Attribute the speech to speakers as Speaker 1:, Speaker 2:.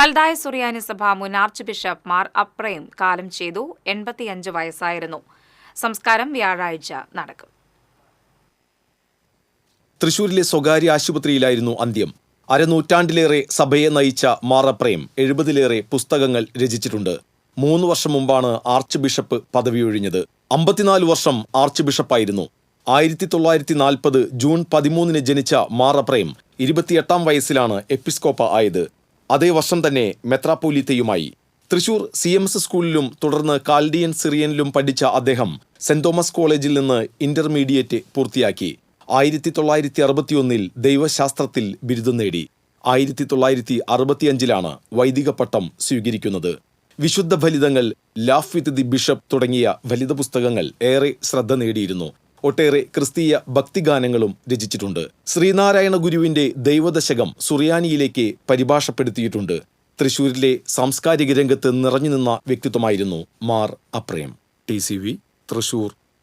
Speaker 1: കൽദായ സുറിയാനി സഭ മുൻ arch bishop Mar Aprem കാലം ചെയ്തു. 85 വയസ്സായിരുന്നു. സംസ്കാരം വ്യാഴാഴ്ച നടക്കും.
Speaker 2: തൃശൂരിലെ സ്വകാര്യ ആശുപത്രിയിലായിരുന്നു അന്ത്യം. അരനൂറ്റാണ്ടിലേറെ സഭയെ നയിച്ച മാർ അപ്രേം 70-ലേറെ പുസ്തകങ്ങൾ രചിച്ചിട്ടുണ്ട്. 3 വർഷം മുമ്പാണ് ആർച്ച് ബിഷപ്പ് പദവിയൊഴിഞ്ഞത്. 54 വർഷം ആർച്ച് ബിഷപ്പായിരുന്നു. 1940 ജൂൺ 13 ജനിച്ച മാർ അപ്രേം 28-ാം വയസ്സിലാണ് എപ്പിസ്കോപ്പ ആയത്. അതേ വർഷം തന്നെ മെത്രാപ്പോലീത്തയുമായി. തൃശൂർ CMS സ്കൂളിലും തുടർന്ന് കാൽഡിയൻ സിറിയനിലും പഠിച്ച അദ്ദേഹം സെന്റ് തോമസ് കോളേജിൽ നിന്ന് ഇന്റർമീഡിയറ്റ് പൂർത്തിയാക്കി. 1961 ദൈവശാസ്ത്രത്തിൽ ബിരുദം നേടി. 1965 വൈദിക പട്ടം സ്വീകരിക്കുന്നത്. വിശുദ്ധ ഫലിതങ്ങൾ, ലാഫ് വിത്ത് ദി ബിഷപ്പ് തുടങ്ങിയ ഫലിത പുസ്തകങ്ങൾ ഏറെ ശ്രദ്ധ നേടിയിരുന്നു. ഒട്ടേറെ ക്രിസ്തീയ ഭക്തിഗാനങ്ങളും രചിച്ചിട്ടുണ്ട്. ശ്രീനാരായണ ഗുരുവിന്റെ ദൈവദശകം സുറിയാനിയിലേക്ക് പരിഭാഷപ്പെടുത്തിയിട്ടുണ്ട്. തൃശൂരിലെ സാംസ്കാരിക രംഗത്ത് നിറഞ്ഞുനിന്ന വ്യക്തിത്വമായിരുന്നു മാർ അപ്രേം. TCV തൃശൂർ.